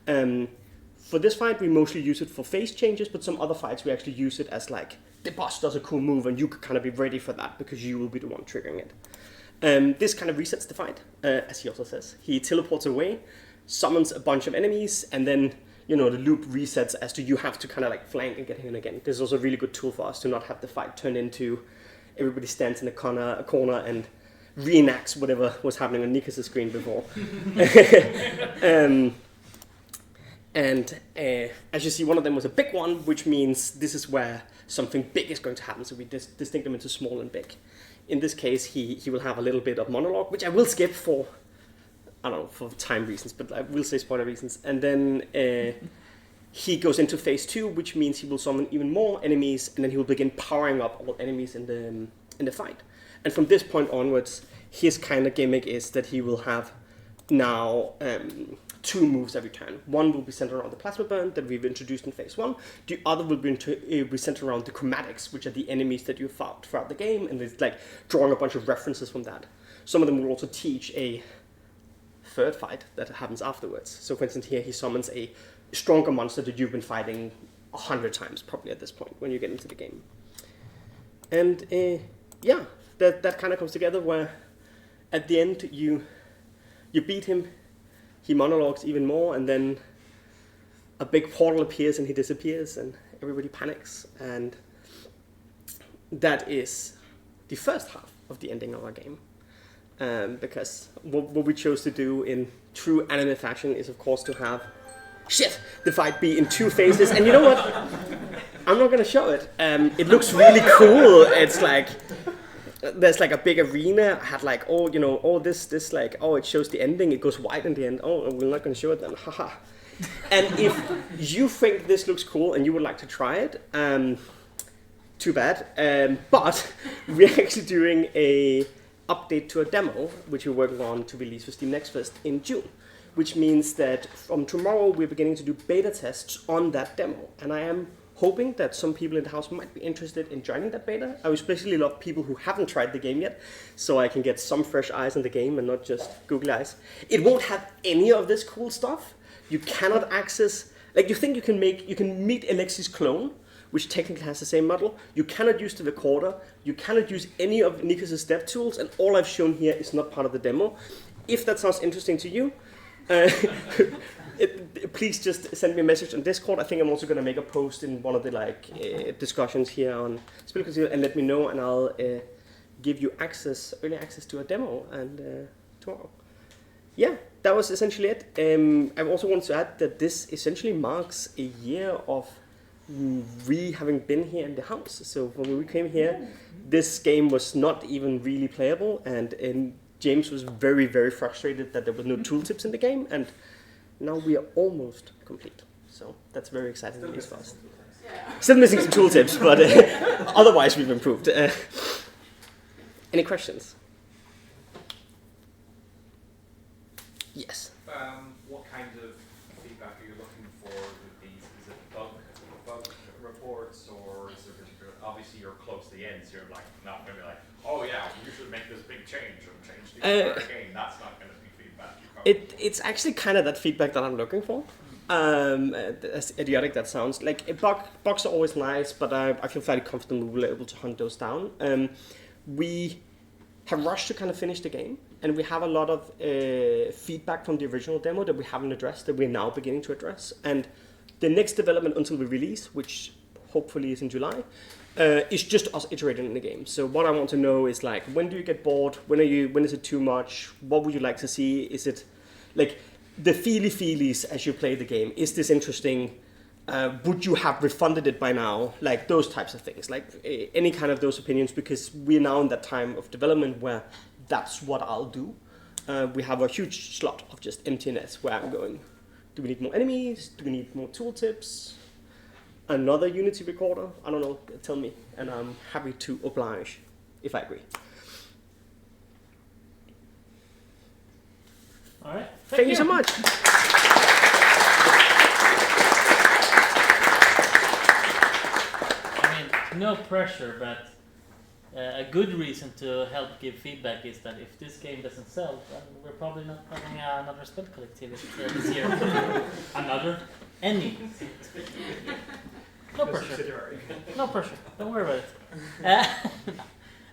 For this fight, we mostly use it for phase changes, but some other fights we actually use it as like, the boss does a cool move and you could kind of be ready for that because you will be the one triggering it. This kind of resets the fight, as he also says. He teleports away, summons a bunch of enemies, and then, you know, the loop resets as to you have to kind of like flank and get him in again. This is also a really good tool for us to not have the fight turn into everybody stands in a corner and reenacts whatever was happening on Nikos' screen before. And as you see, one of them was a big one, which means this is where something big is going to happen. So we distinct them into small and big. In this case, he will have a little bit of monologue, which I will skip for, I don't know, for time reasons, but I will say spoiler reasons. And then he goes into phase 2, which means he will summon even more enemies, and then he will begin powering up all enemies in the fight. And from this point onwards, his kind of gimmick is that he will have now 2 moves every turn. One will be centered around the plasma burn that we've introduced in phase 1. The other will be centered around the chromatics, which are the enemies that you fought throughout the game, and it's like drawing a bunch of references from that. Some of them will also teach a third fight that happens afterwards. So for instance, here he summons a stronger monster that you've been fighting 100 times probably at this point when you get into the game. And yeah, that kind of comes together where at the end you beat him, he monologues even more, and then a big portal appears and he disappears and everybody panics. And that is the first half of the ending of our game. because what we chose to do in true anime fashion is, of course, to have the fight be in 2 phases. And you know what? I'm not gonna show it. It looks really cool. It's like there's like a big arena. I had like this like it shows the ending. It goes white in the end. Oh, we're not gonna show it then. Haha. And if you think this looks cool and you would like to try it, too bad. But we're actually doing a update to a demo, which we're working on to release for Steam Next Fest in June. Which means that from tomorrow we're beginning to do beta tests on that demo. And I am hoping that some people in the house might be interested in joining that beta. I would especially love people who haven't tried the game yet, so I can get some fresh eyes on the game and not just Google eyes. It won't have any of this cool stuff. You cannot access, like you think you can meet Alexi's clone, which technically has the same model. You cannot use the recorder. You cannot use any of Nikos' dev tools, and all I've shown here is not part of the demo. If that sounds interesting to you, please just send me a message on Discord. I think I'm also going to make a post in one of the discussions here on Spelkollektivet and let me know, and I'll give you early access to a demo and tomorrow. Yeah, that was essentially it. I also want to add that this essentially marks a year of we having been here in the house. So when we came here, this game was not even really playable, and James was very, very frustrated that there were no tooltips in the game, and now we are almost complete. So that's very exciting news for us. Still missing some tooltips, but otherwise we've improved. Any questions? Yes. What kind of feedback are you looking for with these? Is it bug reports, or is there particular? Obviously, you're close to the end, so you're like not going to be like, oh yeah, you should make this big change or change the entire game. That's not going to be feedback. It's actually kind of that feedback that I'm looking for. As idiotic that sounds, like bugs are always nice, but I feel fairly comfortable we're able to hunt those down. We have rushed to kind of finish the game, and we have a lot of feedback from the original demo that we haven't addressed, that we're now beginning to address. And the next development until we release, which hopefully is in July, is just us iterating in the game. So what I want to know is like, when do you get bored? When is it too much? What would you like to see? Is it like the feelies as you play the game? Is this interesting? Would you have refunded it by now? Like those types of things, like any kind of those opinions, because we're now in that time of development where that's what I'll do. We have a huge slot of just emptiness where I'm going, do we need more enemies? Do we need more tooltips? Another Unity recorder? I don't know, tell me, and I'm happy to oblige if I agree. All right. Thank you so much. I mean, no pressure, but a good reason to help give feedback is that if this game doesn't sell, then we're probably not having another Spelkollektivet this year. Any. No pressure. No pressure. Don't worry about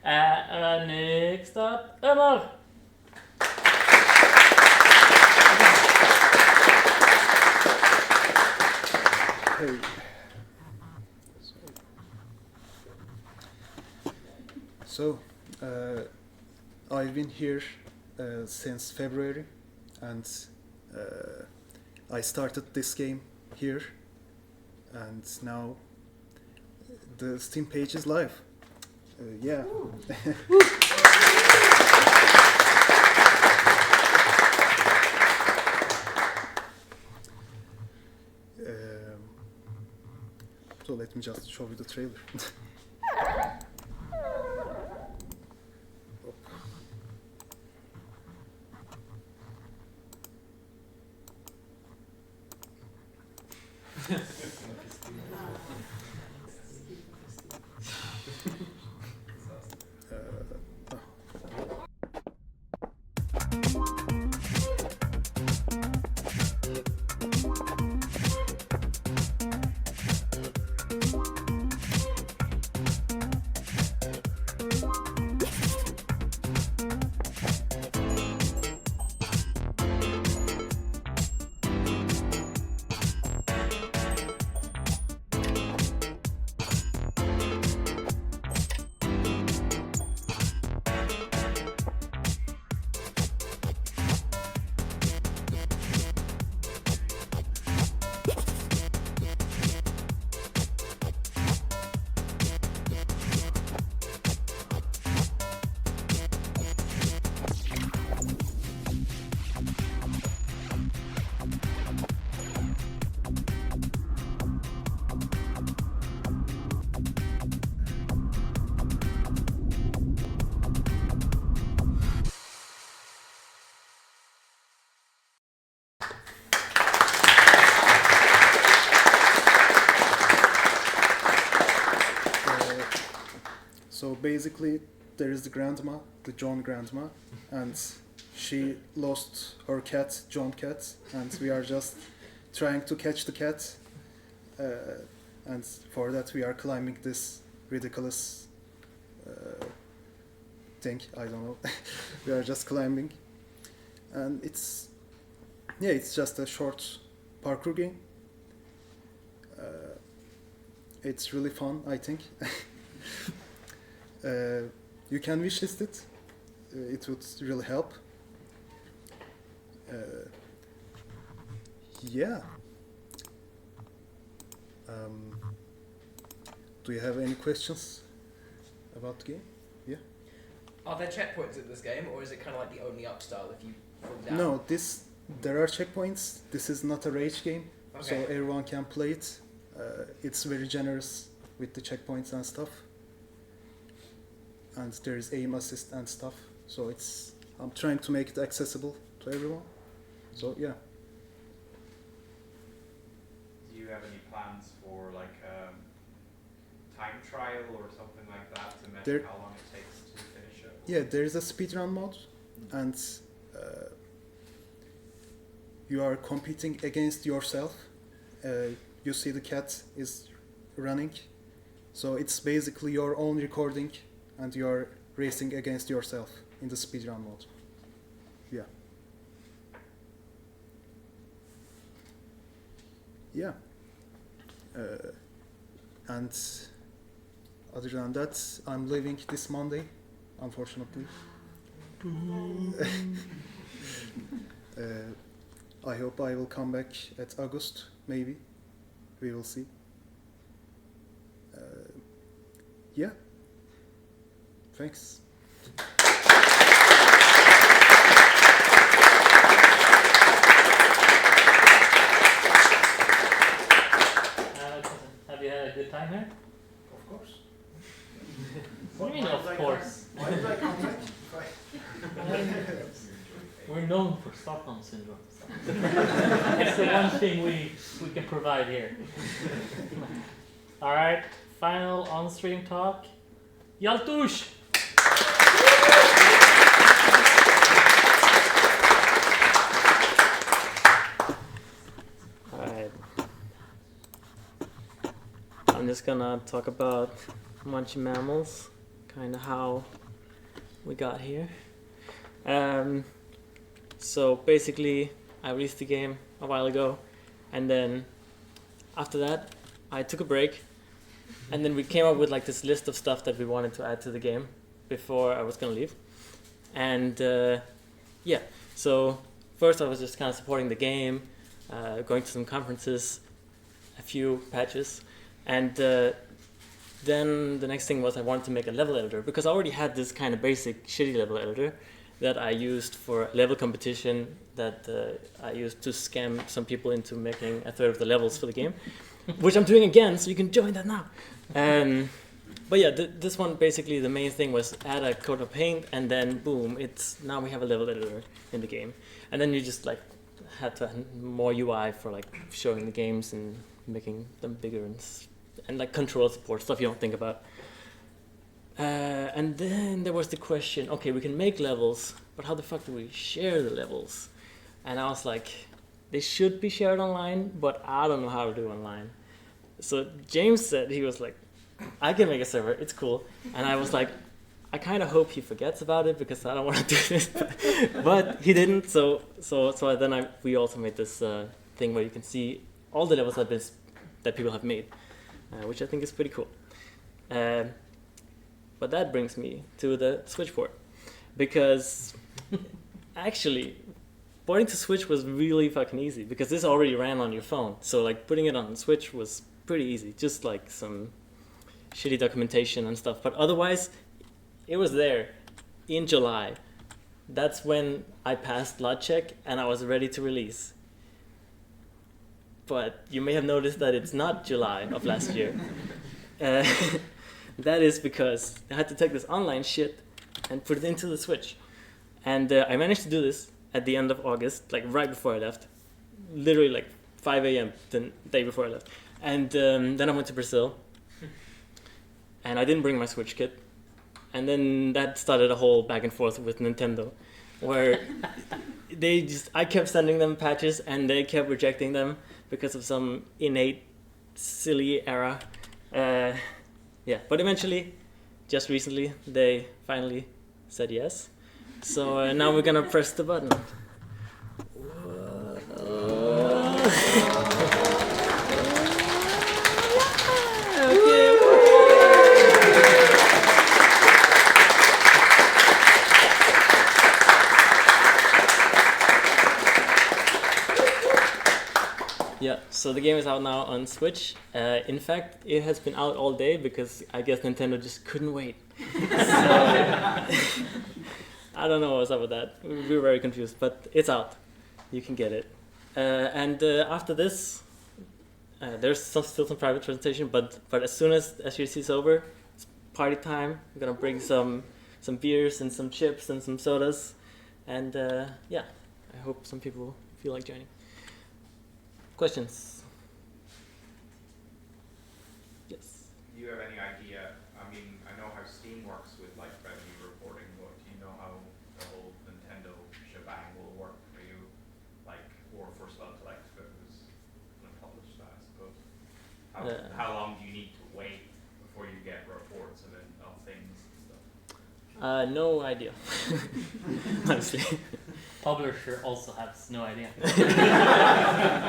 it. Next up, Emma. So, I've been here since February, and I started this game here, and now the Steam page is live. Yeah. So let me just show you the trailer. basically, there is the grandma, the John grandma, and she lost her cat, John cat, and we are just trying to catch the cat. And for that, we are climbing this ridiculous thing. I don't know. We are just climbing, and it's just a short parkour game. It's really fun, I think. You can wishlist it. It would really help. Yeah. Do you have any questions about the game? Yeah. Are there checkpoints in this game, or is it kind of like the only up style if you fall down? No, there are checkpoints. This is not a rage game, so Okay. everyone can play it. It's very generous with the checkpoints and stuff. And there is aim assist and stuff. So I'm trying to make it accessible to everyone. So yeah. Do you have any plans for like time trial or something like that to measure how long it takes to finish it? Yeah, there is a speedrun mode, and you are competing against yourself. You see the cat is running, so it's basically your own recording, and you are racing against yourself in the speedrun mode. Yeah. Yeah. And other than that, I'm leaving this Monday, unfortunately. I hope I will come back at August, maybe. We will see. Yeah. Thanks. Have you had a good time here? Of course. What do you mean, of course? Why did I come back? We're known for Stockholm syndrome. It's the one thing we can provide here. All right, final on-stream talk. Yaltush! All right. I'm just gonna talk about Munchy Mammals, kind of how we got here. So basically, I released the game a while ago, and then after that, I took a break, and then we came up with like this list of stuff that we wanted to add to the game before I was gonna leave. And yeah, so first I was just kind of supporting the game, going to some conferences, a few patches, and then the next thing was I wanted to make a level editor, because I already had this kind of basic shitty level editor that I used for level competition, that I used to scam some people into making a third of the levels for the game, which I'm doing again, so you can join that now. But yeah, this one basically the main thing was add a coat of paint, and then boom, now we have a level editor in the game, and then you just like had to add more UI for like showing the games and making them bigger and like control support, stuff you don't think about. And then there was the question, okay, we can make levels, but how the fuck do we share the levels? And I was like, they should be shared online, but I don't know how to do online. So James said, he was like, I can make a server, it's cool. And I was like, I kind of hope he forgets about it because I don't want to do this. But he didn't, so then we also made this thing where you can see all the levels that people have made, which I think is pretty cool. But that brings me to the Switch port, because actually porting to Switch was really fucking easy because this already ran on your phone. So like putting it on Switch was pretty easy, just like some shitty documentation and stuff. But otherwise, it was there in July. That's when I passed lot check and I was ready to release. But you may have noticed that it's not July of last year. That is because I had to take this online shit and put it into the Switch. And I managed to do this at the end of August, like right before I left. Literally like 5 a.m. the day before I left. And then I went to Brazil. And I didn't bring my Switch kit. And then that started a whole back and forth with Nintendo, where I kept sending them patches and they kept rejecting them because of some innate silly error. But eventually, just recently, they finally said yes. So now we're gonna press the button. Yeah, so the game is out now on Switch. In fact, it has been out all day because I guess Nintendo just couldn't wait. So, I don't know what's up with that. We were very confused, but it's out. You can get it. And after this, there's still some private presentation, but as soon as SGDC is over, it's party time. We're gonna bring some beers and some chips and some sodas, and I hope some people feel like joining. Questions? Yes. Do you have any idea? I mean, I know how Steam works with like revenue reporting, but do you know how the whole Nintendo shebang will work for you, like, or for Spelkollektivet if it was unpublished, I suppose? How long do you need to wait before you get reports of things and stuff? No idea. Honestly. Publisher also has no idea.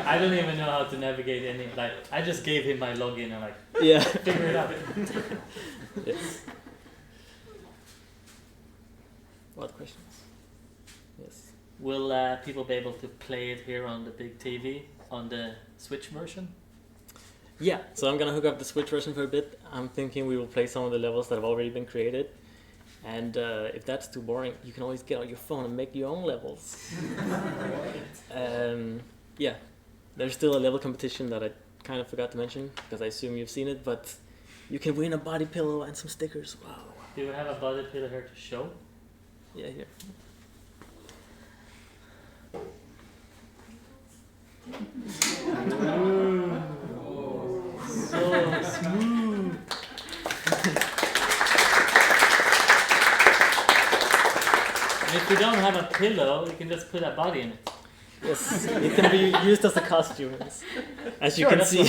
I don't even know how to navigate any. Like, I just gave him my login and figure it out. Yes. What questions? Yes. Will people be able to play it here on the big TV on the Switch version? Yeah. So I'm gonna hook up the Switch version for a bit. I'm thinking we will play some of the levels that have already been created. And if that's too boring, you can always get out your phone and make your own levels. There's still a level competition that I kind of forgot to mention, because I assume you've seen it, but you can win a body pillow and some stickers. Wow. Do you have a body pillow here to show? Yeah, here. So smooth. If you don't have a pillow, you can just put a body in it. Yes, it can be used as a costume, as you can see.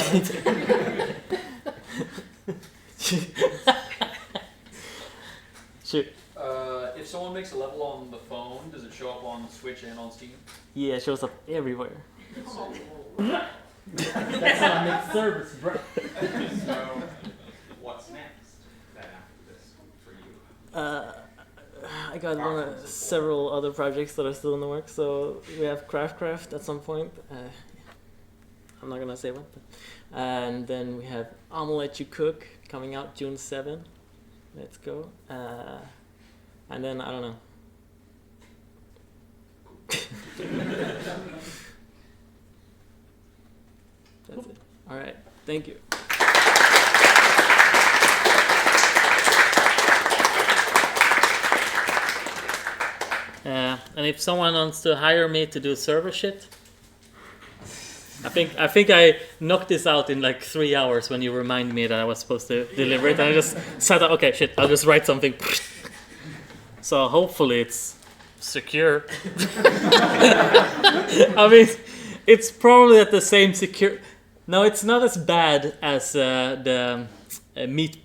Shoot. If someone makes a level on the phone, does it show up on Switch and on Steam? Yeah, it shows up everywhere. That's how I make service, bro. So, what's next then after this for you? I got several other projects that are still in the works. So we have Craft at some point. I'm not gonna say what. And then we have I'ma Let You Cook coming out June 7. Let's go. And then I don't know. That's it. All right. Thank you. And if someone wants to hire me to do server shit, I think I knocked this out in like 3 hours when you reminded me that I was supposed to deliver it, and I just sat up, okay, shit, I'll just write something. So hopefully it's secure. I mean, it's probably at the same secure. No, it's not as bad as the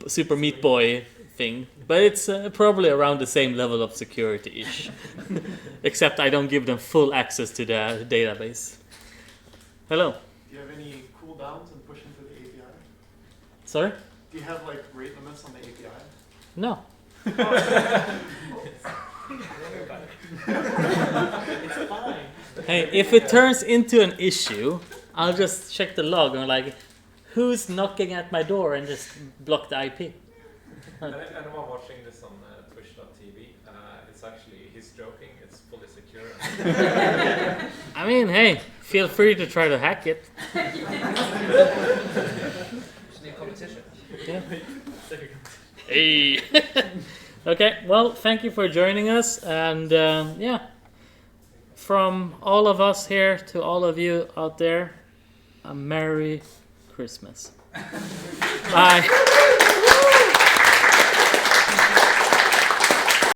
Super Meat Boy thing, but it's probably around the same level of security-ish. Except I don't give them full access to the database. Hello. Do you have any cooldowns in pushing to the API? Sorry? Do you have like rate limits on the API? No. It's fine. Hey, if it turns into an issue, I'll just check the log and like, who's knocking at my door, and just block the IP. Anyone watching this on Twitch.tv, it's actually, he's joking, it's fully secure. I mean, hey, feel free to try to hack it. Just need competition. Yeah. Hey. Okay, well, thank you for joining us, and from all of us here to all of you out there, a Merry Christmas. Bye.